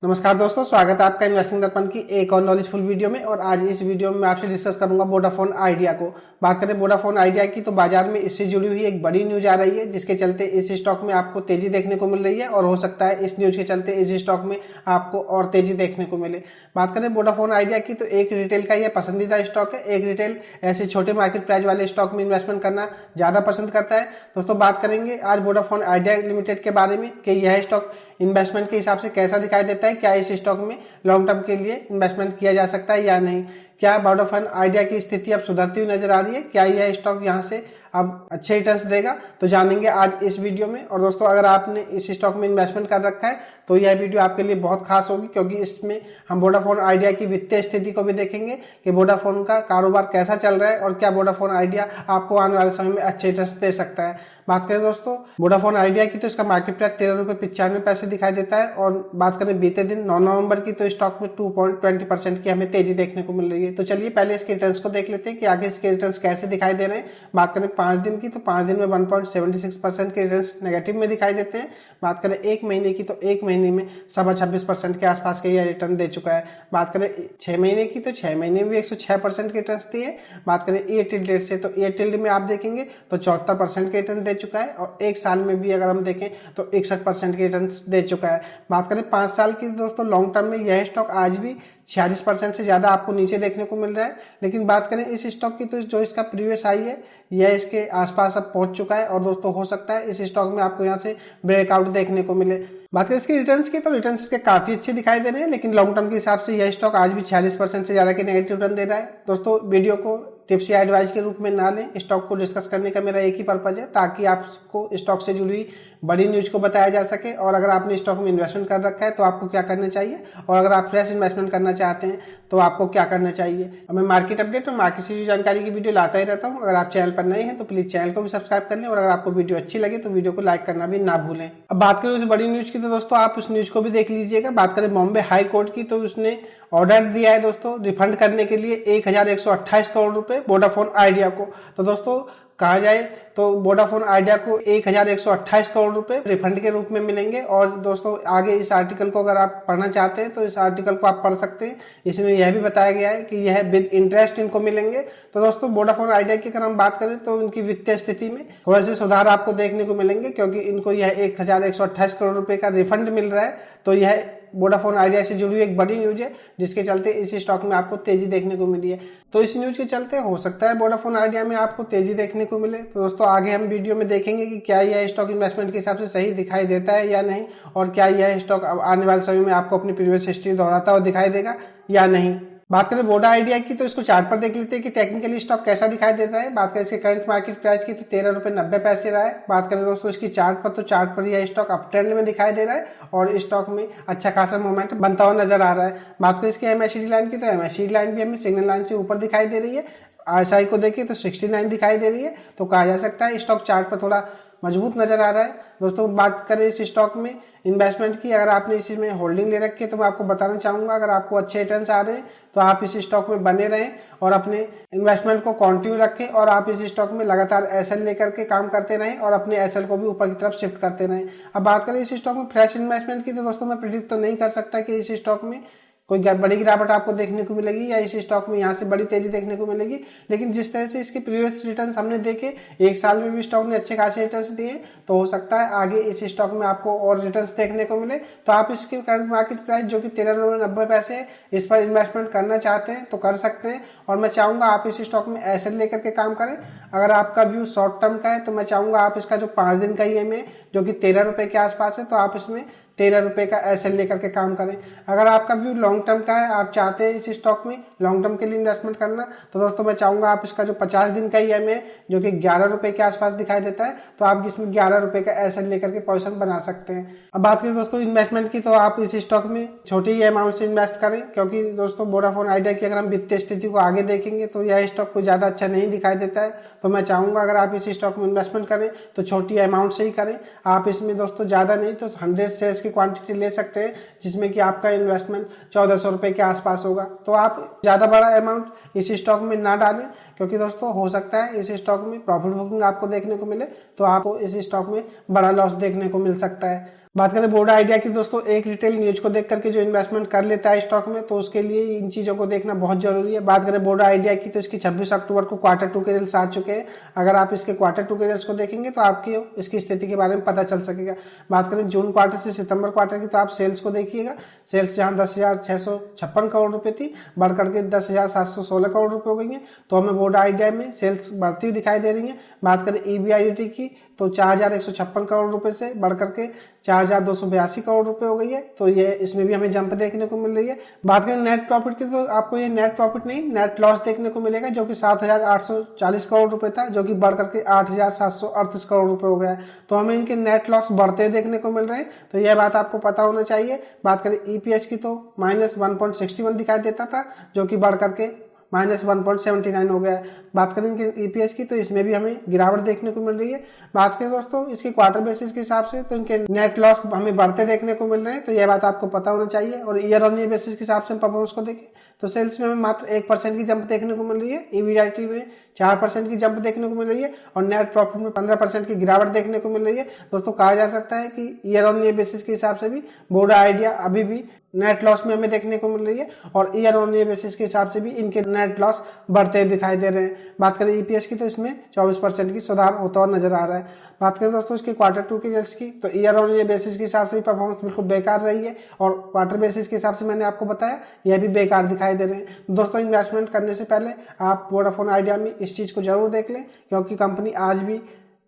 नमस्कार दोस्तों, स्वागत है आपका इन्वेस्टिंग दर्पण की एक और नॉलेजफुल वीडियो में। और आज इस वीडियो में मैं आपसे डिस्कस करूंगा वोडाफोन आइडिया को। बात करें वोडाफोन आइडिया की तो बाजार में इससे जुड़ी हुई एक बड़ी न्यूज आ रही है, जिसके चलते इस स्टॉक में आपको तेजी देखने को मिल रही है और हो सकता है इस न्यूज के चलते इस स्टॉक में आपको और तेजी देखने को मिले। बात करें वोडाफोन आइडिया की तो एक रिटेल का यह पसंदीदा स्टॉक है। एक रिटेल ऐसे छोटे मार्केट प्राइस वाले स्टॉक में इन्वेस्टमेंट करना ज्यादा पसंद करता है। दोस्तों, बात करेंगे आज वोडाफोन आइडिया लिमिटेड के बारे में कि यह स्टॉक इन्वेस्टमेंट के हिसाब से कैसा दिखाई देता है, क्या इस स्टॉक में लॉन्ग टर्म के लिए इन्वेस्टमेंट किया जा सकता है या नहीं, क्या वोडाफोन आइडिया की स्थिति अब सुधरती हुई नजर आ रही है, क्या यह स्टॉक यहां से अब अच्छे रिटर्न्स देगा, तो जानेंगे आज इस वीडियो में। और दोस्तों, अगर आपने इस स्टॉक में इन्वेस्टमेंट कर रखा है तो यह वीडियो आपके लिए बहुत खास होगी, क्योंकि इसमें हम वोडाफोन आइडिया की वित्तीय स्थिति को भी देखेंगे कि वोडाफोन का कारोबार कैसा चल रहा है और क्या वोडाफोन आइडिया आपको आने वाले समय में अच्छे रिटर्न्स दे सकता है। बात करें दोस्तों वोडाफोन आइडिया की तो इसका मार्केट प्राइस 13.95 दिखाई देता है। और बात करें बीते दिन 9 नवंबर की तो स्टॉक में 2.20% की हमें तेजी देखने को मिल रही है। तो चलिए पहले इसके रिटर्न्स को देख लेते हैं कि आगे इसके रिटर्न्स कैसे दिखाई दे रहे हैं। बात करें 5 दिन की तो 5 दिन में 1.76% के रिटर्न्स नेगेटिव में दिखाई देते हैं। बात करें 1 महीने की तो 1 महीने में 26.25% के आसपास के यह रिटर्न दे चुका है। बात करें 6 महीने की तो 6 महीने में 106% के रिटर्न्स दिए। बात करें ईयर टिल डेट से तो ईयर टिल में आप देखेंगे तो 74% के रिटर्न दे चुका है। और एक साल में भी अगर हम देखें तो 61% के रिटर्न दे चुका है। बात करें 5 साल की दोस्तों लॉन्ग टर्म में यह स्टॉक आज भी 46% से ज्यादा आपको नीचे देखने को मिल रहा है। लेकिन बात करें इस स्टॉक की तो जो इसका प्रीवियस हाई है यह इसके आसपास अब पहुंच चुका है। और दोस्तों हो सकता है इस स्टॉक में आपको यहाँ से ब्रेकआउट देखने को मिले। बात करें इसकी रिटर्न्स की तो रिटर्न्स इसके काफी अच्छे दिखाई दे रहे हैं, लेकिन लॉन्ग टर्म के हिसाब से यह स्टॉक आज भी 46% से ज्यादा के नेगेटिव रिटर्न दे रहा है। दोस्तों, वीडियो को टिप्स या एडवाइस के रूप में ना लें। स्टॉक को डिस्कस करने का मेरा एक ही पर्पज है, ताकि आपको स्टॉक से जुड़ी हुई बड़ी न्यूज को बताया जा सके। और अगर आपने स्टॉक में इन्वेस्टमेंट कर रखा है तो आपको क्या करना चाहिए, और अगर आप फ्रेश इन्वेस्टमेंट करना चाहते हैं तो आपको क्या करना चाहिए। मैं मार्केट अपडेट और मार्केट से जुड़ी जानकारी की वीडियो लाता ही रहता हूं। अगर आप चैनल पर नए हैं तो प्लीज चैनल को भी सब्सक्राइब कर लें, और अगर आपको वीडियो अच्छी लगे तो वीडियो को लाइक करना भी ना भूलें। अब बात करें उस बड़ी न्यूज की तो दोस्तों आप उस न्यूज को भी देख लीजिएगा। बात करें बॉम्बे हाई कोर्ट की तो उसने ऑर्डर दिया है दोस्तों रिफंड करने के लिए 1128 करोड़ रुपए वोडाफोन आइडिया को। तो दोस्तों कहा जाए तो वोडाफोन आइडिया को 1128 करोड़ रुपए रिफंड के रूप में मिलेंगे। और दोस्तों आगे इस आर्टिकल को अगर आप पढ़ना चाहते हैं तो इस आर्टिकल को आप पढ़ सकते हैं। इसमें यह भी बताया गया है कि यह विद इंटरेस्ट इनको मिलेंगे। तो दोस्तों वोडाफोन आइडिया की अगर हम बात करें तो उनकी वित्तीय स्थिति में थोड़ा सा सुधार आपको देखने को मिलेंगे, क्योंकि इनको यह 1128 करोड़ रुपए का रिफंड मिल रहा है। तो यह वोडाफोन आइडिया से जुड़ी हुई एक बड़ी न्यूज है, जिसके चलते इस स्टॉक में आपको तेजी देखने को मिली है। तो इस न्यूज के चलते हो सकता है वोडाफोन आइडिया में आपको तेजी देखने को मिले। तो दोस्तों आगे हम वीडियो में देखेंगे कि क्या यह स्टॉक इन्वेस्टमेंट के हिसाब से सही दिखाई देता है या नहीं, और क्या यह स्टॉक आने वाले समय में आपको अपनी प्रीवियस हिस्ट्री दोहराता हुआ दिखाई देगा या नहीं। बात करें वोडा आइडिया की तो इसको चार्ट पर देख लेते हैं कि टेक्निकली स्टॉक कैसा दिखाई देता है। बात करें इसके करंट मार्केट प्राइस की तो 13.90 रहा है। बात करें दोस्तों इसकी चार्ट पर तो चार्ट पर यह स्टॉक अप ट्रेंड में दिखाई दे रहा है और स्टॉक में अच्छा खासा मोमेंट बनता हुआ नजर आ रहा है। बात करें इसकी एमएससीडी लाइन की तो एमएससीडी लाइन भी हमें सिग्नल लाइन से ऊपर दिखाई दे रही है। आरएसआई को देखिए तो 69 दिखाई दे रही है। तो कहा जा सकता है स्टॉक चार्ट पर थोड़ा मजबूत नजर आ रहा है। दोस्तों बात करें इस स्टॉक में इन्वेस्टमेंट की, अगर आपने इसमें होल्डिंग ले रखी है तो मैं आपको बताना चाहूंगा, अगर आपको अच्छे रिटर्न्स आ रहे हैं तो आप इस स्टॉक में बने रहें और अपने इन्वेस्टमेंट को कंटिन्यू रखें, और आप इस स्टॉक में लगातार एसएल लेकर के काम करते रहें और अपने एसएल को भी ऊपर की तरफ शिफ्ट करते रहें। अब बात करें इस स्टॉक में फ्रेश इन्वेस्टमेंट की तो दोस्तों मैं प्रिडिक्ट तो नहीं कर सकता कि इस स्टॉक में कोई बड़ी गिरावट आपको देखने को मिलेगी या इस स्टॉक में यहाँ से बड़ी तेजी देखने को मिलेगी। लेकिन जिस तरह से इसके प्रीवियस रिटर्न्स हमने देखे, एक साल में भी स्टॉक ने अच्छे खासे रिटर्न्स दिए, तो हो सकता है आगे इस स्टॉक में आपको और रिटर्न्स देखने को मिले। तो आप इसके करंट मार्केट प्राइस जो कि 13.90 है, इस पर इन्वेस्टमेंट करना चाहते हैं तो कर सकते हैं। और मैं चाहूंगा आप इस स्टॉक में एसएल लेकर के काम करें। अगर आपका व्यू शॉर्ट टर्म का है तो मैं चाहूंगा आप इसका जो 5 दिन का ईएमए है जो कि 13 रुपए के आसपास है, तो आप इसमें 13 रुपए का एसएल लेकर के काम करें। अगर आपका व्यू लॉन्ग टर्म का है, आप चाहते हैं इस स्टॉक में लॉन्ग टर्म के लिए इन्वेस्टमेंट करना, तो दोस्तों मैं चाहूंगा आप इसका जो 50 दिन का ईएमए है जो कि 11 रुपए के आसपास दिखाई देता है, तो आप इसमें 11 रुपए का एसएल लेकर के पोजीशन बना सकते हैं। अब बात करें दोस्तों इन्वेस्टमेंट की, तो आप इस स्टॉक में छोटे ही अमाउंट से इन्वेस्ट करें, क्योंकि दोस्तों वोडाफोन आइडिया की अगर हम वित्तीय स्थिति को आगे देखेंगे तो यह स्टॉक को ज्यादा अच्छा नहीं दिखाई देता है। तो मैं चाहूंगा अगर आप इस स्टॉक में इन्वेस्टमेंट करें तो छोटी अमाउंट से ही करें। आप इसमें दोस्तों ज्यादा नहीं तो 100 शेयर्स की क्वांटिटी ले सकते हैं, जिसमें कि आपका इन्वेस्टमेंट 1400 रुपए के आसपास होगा। तो आप ज्यादा बड़ा अमाउंट इस स्टॉक में ना डालें, क्योंकि दोस्तों हो सकता है इस स्टॉक में प्रॉफिट बुकिंग आपको देखने को मिले तो आपको इस स्टॉक में बड़ा लॉस देखने को मिल सकता है। बात करें वोडा आइडिया की दोस्तों, एक रिटेल न्यूज को देख करके जो इन्वेस्टमेंट कर लेता है स्टॉक में, तो उसके लिए इन चीज़ों को देखना बहुत जरूरी है। बात करें वोडा आइडिया की, तो इसकी 26 अक्टूबर को क्वार्टर 2 के रिजल्ट्स आ चुके हैं। अगर आप इसके क्वार्टर 2 के रिजल्ट्स को देखेंगे तो आपकी इसकी स्थिति के बारे में पता चल सकेगा। बात करें जून क्वार्टर से सितंबर क्वार्टर की, तो आप सेल्स को देखिएगा। सेल्स जहां 10,656 करोड़ रुपए थी, बढ़ करके 10,716 करोड़ रुपए हो गई है। तो हमें वोडा आइडिया में सेल्स बढ़ती हुई दिखाई दे रही है। बात करें EBIT की, तो 4,156 करोड़ रुपए से बढ़ करके 4,282 करोड़ रुपए हो गई है। तो ये इसमें भी हमें जंप देखने को मिल रही है। बात करें नेट प्रॉफिट की, तो आपको ये नेट प्रॉफिट नहीं, नेट लॉस देखने को मिलेगा, जो कि 7,840 करोड़ रुपए था, जो कि बढ़ करके 8,738 करोड़ रुपए हो गया है। तो हमें इनके नेट लॉस बढ़ते देखने को मिल रहे हैं, तो यह बात आपको पता होना चाहिए। बात करें EPS की, तो -1.61 दिखाई देता था, जो कि बढ़ करके -1.79 हो गया है। बात करें इनके EPS की, तो इसमें भी हमें गिरावट देखने को मिल रही है। बात करें दोस्तों इसके क्वार्टर बेसिस के हिसाब से, तो इनके नेट लॉस हमें बढ़ते देखने को मिल रहे हैं, तो यह बात आपको पता होना चाहिए। और ईयर ऑन ईयर बेसिस के हिसाब से हम परफॉर्मेंस को देखें, तो सेल्स में हमें मात्र 1% की जंप देखने को मिल रही है, EBIT में 4% की जंप देखने को मिल रही है, और नेट प्रॉफिट में 15% की गिरावट देखने को मिल रही है। दोस्तों कहा जा सकता है कि ईयर ऑन ईयर बेसिस के हिसाब से भी वोडा आइडिया अभी भी नेट लॉस में हमें देखने को मिल रही है, और ईयर ऑन ईयर बेसिस के हिसाब से भी इनके नेट लॉस बढ़ते दिखाई दे रहे हैं। बात करें EPS की, तो इसमें 24% की सुधार होता हुआ नजर आ रहा है। बात करें दोस्तों इसके क्वार्टर 2 के रिजल्ट्स की, तो ईयर ऑन ईयर बेसिस के हिसाब से भी परफॉर्मेंस बिल्कुल बेकार रही है, और क्वार्टर बेसिस के हिसाब से मैंने आपको बताया यह भी बेकार दिखाई दे रहे हैं। दोस्तों इन्वेस्टमेंट करने से पहले आप वोडाफोन आइडिया में इस चीज़ को जरूर देख लें, क्योंकि कंपनी आज भी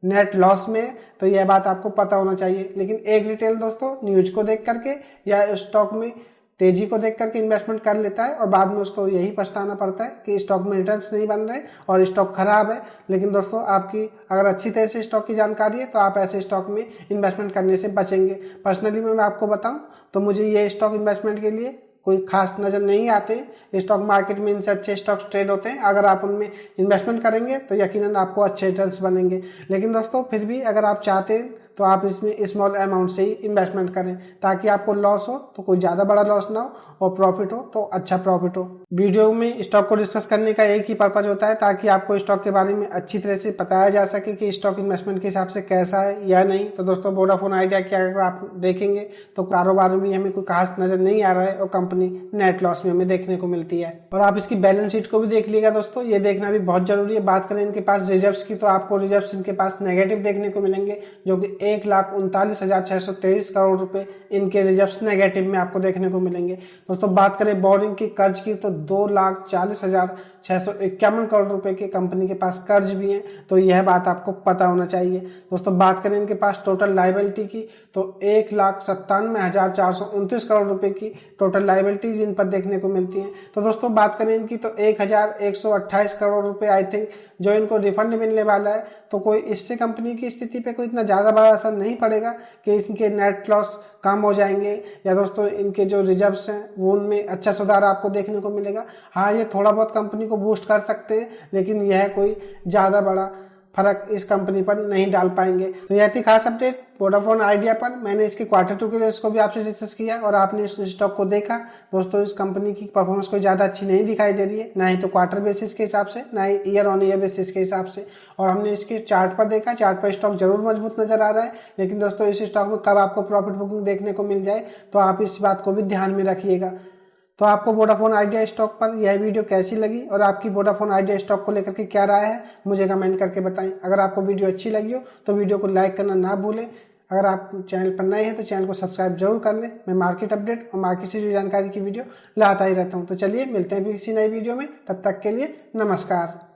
नेट लॉस में है, तो यह बात आपको पता होना चाहिए। लेकिन एक रिटेल दोस्तों न्यूज को देख करके या स्टॉक में तेजी को देख करके इन्वेस्टमेंट कर लेता है, और बाद में उसको यही पछताना पड़ता है कि स्टॉक में रिटर्न्स नहीं बन रहे और स्टॉक खराब है। लेकिन दोस्तों आपकी अगर अच्छी तरह से स्टॉक की जानकारी है, तो आप ऐसे स्टॉक में इन्वेस्टमेंट करने से बचेंगे। पर्सनली मैं आपको बताऊं तो मुझे ये स्टॉक इन्वेस्टमेंट के लिए कोई खास नज़र नहीं आते। स्टॉक मार्केट में इनसे अच्छे स्टॉक्स ट्रेड होते हैं, अगर आप उनमें इन्वेस्टमेंट करेंगे तो यकीनन आपको अच्छे रिटर्न्स बनेंगे। लेकिन दोस्तों फिर भी अगर आप चाहते हैं तो आप इसमें स्मॉल अमाउंट से ही इन्वेस्टमेंट करें, ताकि आपको लॉस हो तो कोई ज़्यादा बड़ा लॉस ना हो, और प्रॉफिट हो तो अच्छा प्रॉफिट हो। वीडियो में स्टॉक को डिस्कस करने का एक ही पर्पज होता है, ताकि आपको स्टॉक के बारे में अच्छी तरह से बताया जा सके कि स्टॉक इन्वेस्टमेंट के हिसाब से कैसा है या नहीं। तो दोस्तों वोडाफोन आइडिया की अगर आप देखेंगे तो कारोबार में हमें कोई खास नज़र नहीं आ रहा है, और कंपनी नेट लॉस में हमें देखने को मिलती है। और आप इसकी बैलेंस शीट को भी देख लीजिएगा दोस्तों, ये देखना भी बहुत जरूरी है। बात करें इनके पास रिजर्व्स की, तो आपको रिजर्व्स इनके पास नेगेटिव देखने को मिलेंगे, जो कि 1,39,623 करोड़ रुपए इनके रिजर्व्स नेगेटिव में आपको देखने को मिलेंगे। दोस्तों बात करें बोरिंग की, कर्ज की, तो 2,40,651 करोड़ रुपए के कंपनी के पास कर्ज भी हैं, तो यह बात आपको पता होना चाहिए। दोस्तों बात करें इनके पास टोटल लाइबिलिटी की, तो 1,97,429 करोड़ रुपए की टोटल लाइबिलिटीज इन पर देखने को मिलती हैं। तो दोस्तों बात करें इनकी, तो 1,128 करोड़ रुपए आई थिंक जो इनको रिफंड मिलने वाला है। तो कोई इससे कंपनी की स्थिति पे कोई इतना ज़्यादा बड़ा असर नहीं पड़ेगा कि इनके नेट लॉस कम हो जाएंगे, या दोस्तों इनके जो रिजर्व्स हैं वो उनमें अच्छा सुधार आपको देखने को मिलेगा। हाँ, ये थोड़ा बहुत कंपनी को बूस्ट कर सकते हैं, लेकिन यह कोई ज़्यादा बड़ा फर्क इस कंपनी पर नहीं डाल पाएंगे। तो यह थी खास अपडेट वोडाफोन आइडिया पर। मैंने इसके क्वार्टर 2 के रिजल्ट्स को भी आपसे डिस्कस किया, और आपने इस स्टॉक को देखा। दोस्तों इस कंपनी की परफॉर्मेंस कोई ज़्यादा अच्छी नहीं दिखाई दे रही है, ना ही तो क्वार्टर बेसिस के हिसाब से, ना ही ईयर ऑन ईयर बेसिस के हिसाब से। और हमने इसके चार्ट पर देखा, चार्ट पर स्टॉक जरूर मजबूत नजर आ रहा है, लेकिन दोस्तों इस स्टॉक में कब आपको प्रॉफिट बुकिंग देखने को मिल जाए, तो आप इस बात को भी ध्यान में रखिएगा। तो आपको वोडाफोन आइडिया स्टॉक पर यह वीडियो कैसी लगी, और आपकी वोडाफोन आइडिया स्टॉक को लेकर के क्या राय है, मुझे कमेंट करके बताएं। अगर आपको वीडियो अच्छी लगी हो तो वीडियो को लाइक करना ना भूलें। अगर आप चैनल पर नए हैं तो चैनल को सब्सक्राइब जरूर कर लें। मैं मार्केट अपडेट और मार्केट से जुड़ी जानकारी की वीडियो लाता ही रहता हूं। तो चलिए मिलते हैं किसी नई वीडियो में, तब तक के लिए नमस्कार।